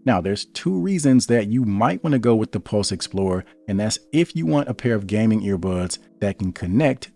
Now, there's two reasons that you might want to go with the Pulse Explorer, and that's if you want a pair of gaming earbuds that can connect.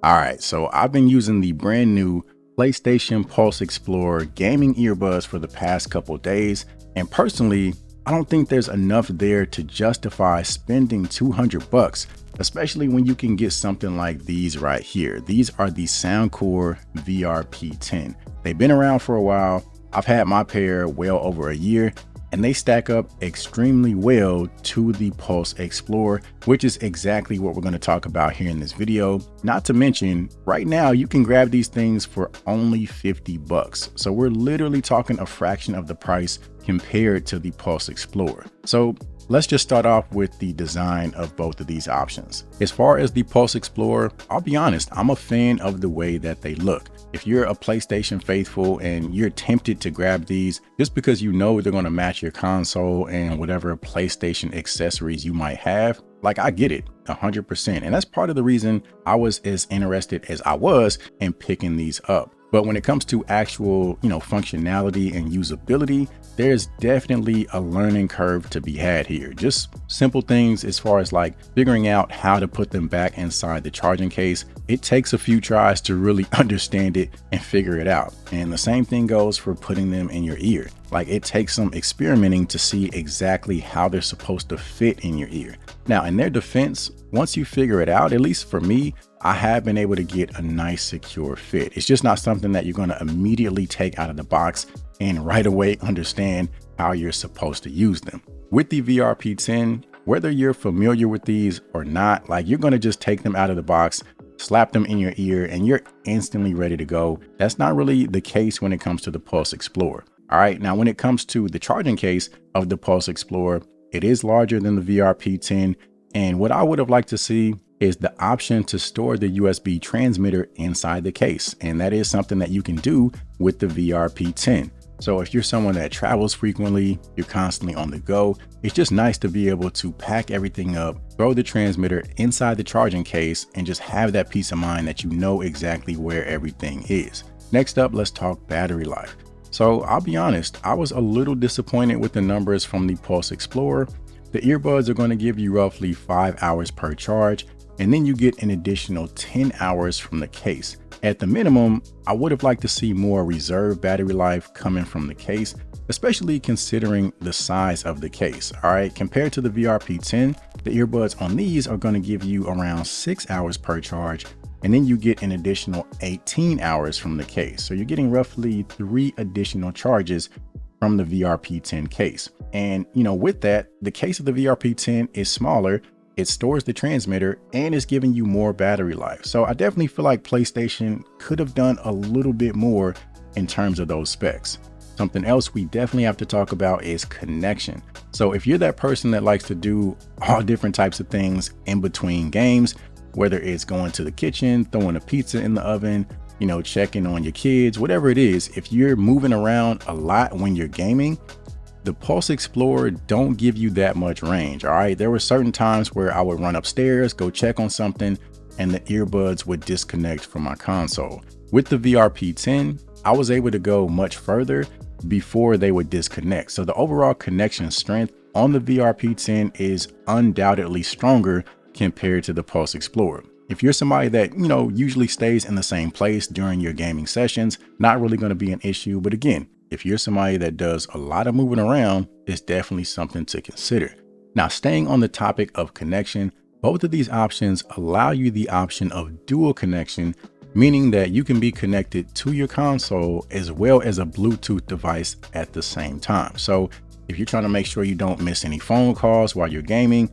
All right, so I've been using the brand new PlayStation Pulse Explorer gaming earbuds for the past couple days, and personally, I don't think there's enough there to justify spending $200, especially when you can get something like these right here. These are the Soundcore VRP10. They've been around for a while. I've had my pair well over a year, and they stack up extremely well to the Pulse Explorer, which is exactly what we're going to talk about here in this video. Not to mention, right now you can grab these things for only $50. So we're literally talking a fraction of the price compared to the Pulse Explorer. So let's just start off with the design of both of these options. As far as the Pulse Explorer, I'll be honest, I'm a fan of the way that they look. If you're a PlayStation faithful and you're tempted to grab these just because you know they're going to match your console and whatever PlayStation accessories you might have, like, I get it 100%. And that's part of the reason I was as interested as I was in picking these up. But when it comes to actual, functionality and usability, there's definitely a learning curve to be had here. Just simple things as far as like figuring out how to put them back inside the charging case. It takes a few tries to really understand it and figure it out. And the same thing goes for putting them in your ear. Like, it takes some experimenting to see exactly how they're supposed to fit in your ear. Now, in their defense, once you figure it out, at least for me, I have been able to get a nice secure fit. It's just not something that you're going to immediately take out of the box and right away understand how you're supposed to use them. With the VRP10, whether you're familiar with these or not, like, you're going to just take them out of the box, slap them in your ear, and you're instantly ready to go. That's not really the case when it comes to the Pulse Explorer. All right, now when it comes to the charging case of the Pulse Explorer, it is larger than the VRP10. And what I would have liked to see is the option to store the USB transmitter inside the case. And that is something that you can do with the VRP10. So if you're someone that travels frequently, you're constantly on the go, it's just nice to be able to pack everything up, throw the transmitter inside the charging case, and just have that peace of mind that you know exactly where everything is. Next up, let's talk battery life. So I'll be honest, I was a little disappointed with the numbers from the Pulse Explorer. The earbuds are going to give you roughly 5 hours per charge, and then you get an additional 10 hours from the case. At the minimum, I would have liked to see more reserve battery life coming from the case, especially considering the size of the case. All right, compared to the VRP10, the earbuds on these are going to give you around 6 hours per charge, and then you get an additional 18 hours from the case. So you're getting roughly 3 additional charges from the VRP10 case. And with that, the case of the VRP10 is smaller, it stores the transmitter, and is giving you more battery life. So I definitely feel like PlayStation could have done a little bit more in terms of those specs. Something else we definitely have to talk about is connection. So if you're that person that likes to do all different types of things in between games, whether it's going to the kitchen, throwing a pizza in the oven, checking on your kids, whatever it is, if you're moving around a lot when you're gaming, the Pulse Explorer don't give you that much range. All right, there were certain times where I would run upstairs, go check on something, and the earbuds would disconnect from my console. With the VRP10, I was able to go much further before they would disconnect. So the overall connection strength on the VRP10 is undoubtedly stronger compared to the Pulse Explorer. If you're somebody that, usually stays in the same place during your gaming sessions, not really going to be an issue. But again, if you're somebody that does a lot of moving around, it's definitely something to consider. Now, staying on the topic of connection, both of these options allow you the option of dual connection, meaning that you can be connected to your console as well as a Bluetooth device at the same time. So if you're trying to make sure you don't miss any phone calls while you're gaming,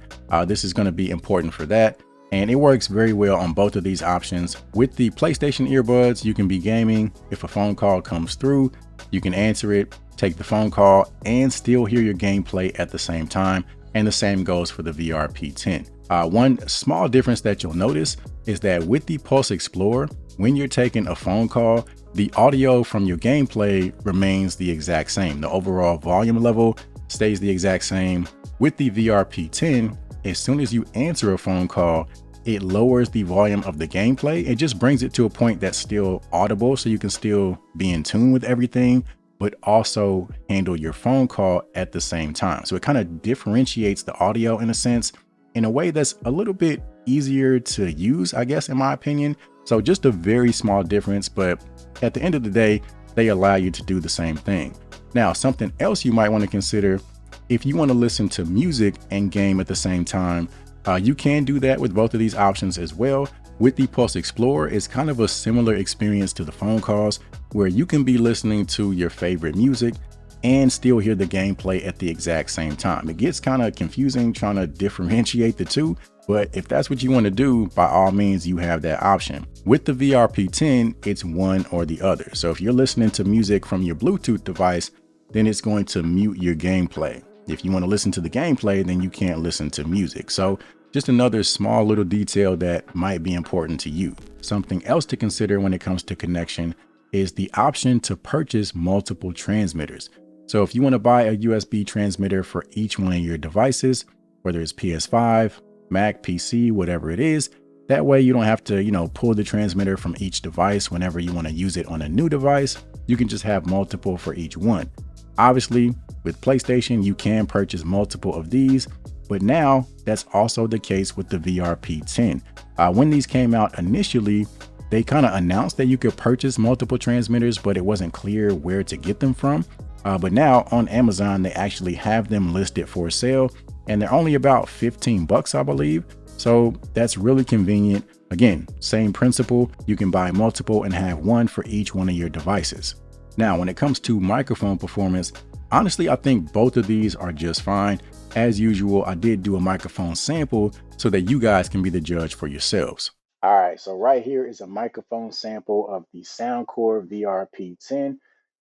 this is going to be important for that. And it works very well on both of these options. With the PlayStation earbuds, you can be gaming. If a phone call comes through, you can answer it, take the phone call, and still hear your gameplay at the same time. And the same goes for the VRP10. One small difference that you'll notice is that with the Pulse Explorer, when you're taking a phone call, the audio from your gameplay remains the exact same. The overall volume level stays the exact same. With the VRP10, as soon as you answer a phone call, it lowers the volume of the gameplay. It just brings it to a point that's still audible, so you can still be in tune with everything, but also handle your phone call at the same time. So it kind of differentiates the audio in a sense, in a way that's a little bit easier to use, I guess, in my opinion. So just a very small difference, but at the end of the day, they allow you to do the same thing. Now, something else you might want to consider, if you want to listen to music and game at the same time, you can do that with both of these options as well. With the Pulse Explorer, it's kind of a similar experience to the phone calls, where you can be listening to your favorite music and still hear the gameplay at the exact same time. It gets kind of confusing trying to differentiate the two, but if that's what you want to do, by all means, you have that option. With the VRP10, it's one or the other. So if you're listening to music from your Bluetooth device, then it's going to mute your gameplay. If you want to listen to the gameplay, then you can't listen to music. So just another small little detail that might be important to you. Something else to consider when it comes to connection is the option to purchase multiple transmitters. So if you want to buy a USB transmitter for each one of your devices, whether it's PS5, Mac, PC, whatever it is, that way you don't have to, pull the transmitter from each device whenever you want to use it on a new device. You can just have multiple for each one. Obviously, with PlayStation, you can purchase multiple of these, but now that's also the case with the VRP10. When these came out initially, they kind of announced that you could purchase multiple transmitters, but it wasn't clear where to get them from. But now on Amazon, they actually have them listed for sale, and they're only about $15, I believe. So that's really convenient. Again, same principle. You can buy multiple and have one for each one of your devices. Now, when it comes to microphone performance, honestly, I think both of these are just fine. As usual, I did do a microphone sample so that you guys can be the judge for yourselves. All right, so right here is a microphone sample of the Soundcore VRP10.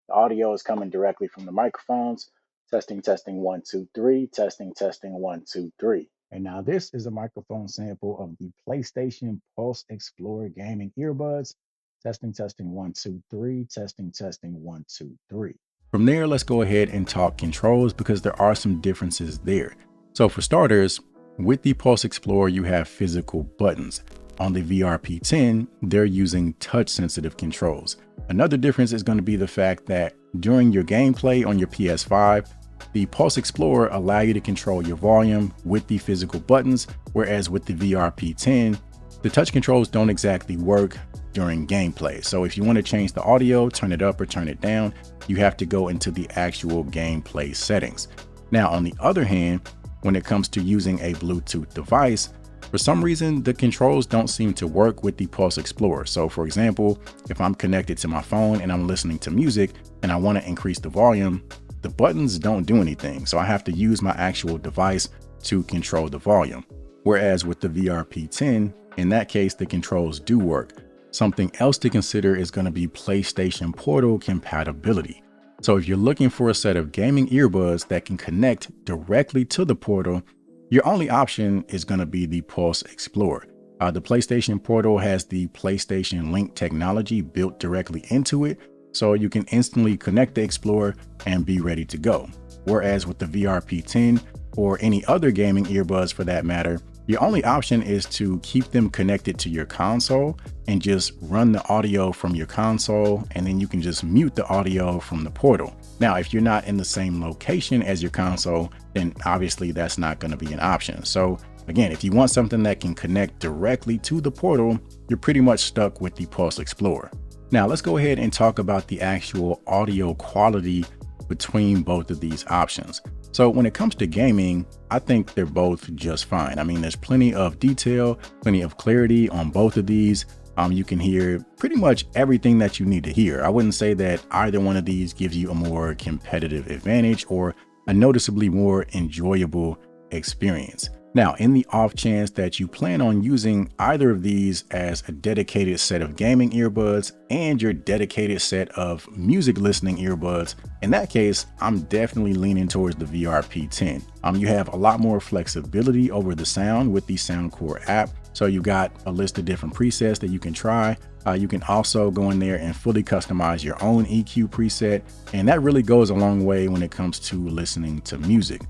The audio is coming directly from the microphones. Testing, testing, 1, 2, 3. Testing, testing, 1, 2, 3. And now this is a microphone sample of the PlayStation Pulse Explorer gaming earbuds. Testing, testing, 1, 2, 3. Testing, testing, 1, 2, 3. From there, let's go ahead and talk controls because there are some differences there. So for starters, with the Pulse Explorer, you have physical buttons. On the VRP10, they're using touch-sensitive controls. Another difference is going to be the fact that during your gameplay on your PS5, the Pulse Explorer allows you to control your volume with the physical buttons, whereas with the VRP10, the touch controls don't exactly work during gameplay. So if you want to change the audio, turn it up or turn it down, you have to go into the actual gameplay settings. Now, on the other hand, when it comes to using a Bluetooth device, for some reason, the controls don't seem to work with the Pulse Explorer. So for example, if I'm connected to my phone and I'm listening to music and I want to increase the volume, the buttons don't do anything. So I have to use my actual device to control the volume. Whereas with the VRP10, in that case, the controls do work. Something else to consider is going to be PlayStation Portal compatibility. So if you're looking for a set of gaming earbuds that can connect directly to the Portal, your only option is going to be the Pulse Explorer. The PlayStation Portal has the PlayStation Link technology built directly into it, so you can instantly connect the Explorer and be ready to go. Whereas with the VRP10 or any other gaming earbuds for that matter, your only option is to keep them connected to your console and just run the audio from your console, and then you can just mute the audio from the Portal. Now, if you're not in the same location as your console, then obviously that's not going to be an option. So again, if you want something that can connect directly to the Portal, you're pretty much stuck with the Pulse Explorer. Now let's go ahead and talk about the actual audio quality between both of these options. So when it comes to gaming, I think they're both just fine. I mean, there's plenty of detail, plenty of clarity on both of these. You can hear pretty much everything that you need to hear. I wouldn't say that either one of these gives you a more competitive advantage or a noticeably more enjoyable experience. Now, in the off chance that you plan on using either of these as a dedicated set of gaming earbuds and your dedicated set of music listening earbuds, in that case, I'm definitely leaning towards the VRP10. You have a lot more flexibility over the sound with the Soundcore app. So you got a list of different presets that you can try. You can also go in there and fully customize your own EQ preset. And that really goes a long way when it comes to listening to music.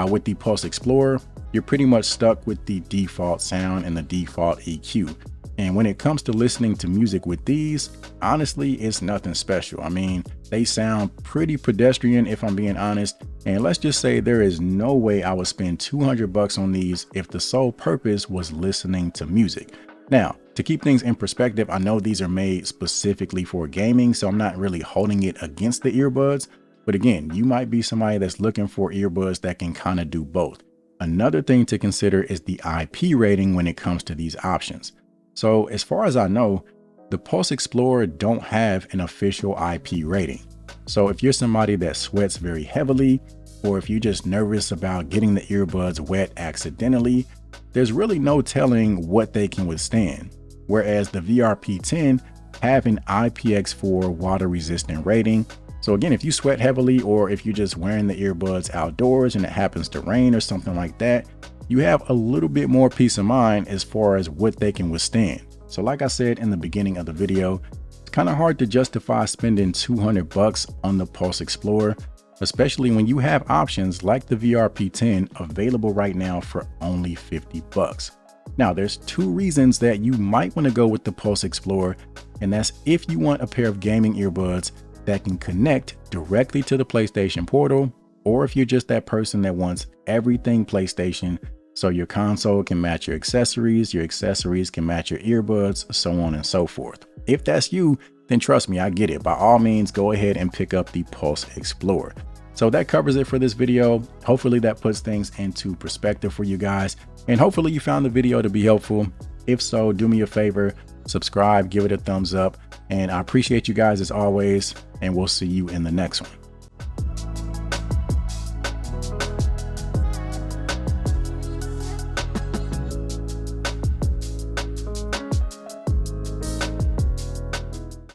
With the Pulse Explorer, you're pretty much stuck with the default sound and the default EQ. And when it comes to listening to music with these, honestly, it's nothing special. I mean, they sound pretty pedestrian if I'm being honest. And let's just say there is no way I would spend $200 on these if the sole purpose was listening to music. Now, to keep things in perspective, I know these are made specifically for gaming, so I'm not really holding it against the earbuds. But again, you might be somebody that's looking for earbuds that can kind of do both. Another thing to consider is the IP rating when it comes to these options. So as far as I know, the Pulse Explorer don't have an official IP rating. So if you're somebody that sweats very heavily, or if you're just nervous about getting the earbuds wet accidentally, there's really no telling what they can withstand. Whereas the VRP10 have an IPX4 water resistant rating. So again, if you sweat heavily, or if you're just wearing the earbuds outdoors and it happens to rain or something like that, you have a little bit more peace of mind as far as what they can withstand. So like I said in the beginning of the video, it's kind of hard to justify spending $200 on the Pulse Explorer, especially when you have options like the VRP10 available right now for only $50. Now, there's two reasons that you might want to go with the Pulse Explorer, and that's if you want a pair of gaming earbuds that can connect directly to the PlayStation Portal, or if you're just that person that wants everything PlayStation, so your console can match your accessories can match your earbuds, so on and so forth. If that's you, then trust me, I get it. By all means, go ahead and pick up the Pulse Explorer. So that covers it for this video. Hopefully that puts things into perspective for you guys, and hopefully you found the video to be helpful. If so, do me a favor, subscribe, give it a thumbs up, and I appreciate you guys as always, and we'll see you in the next one.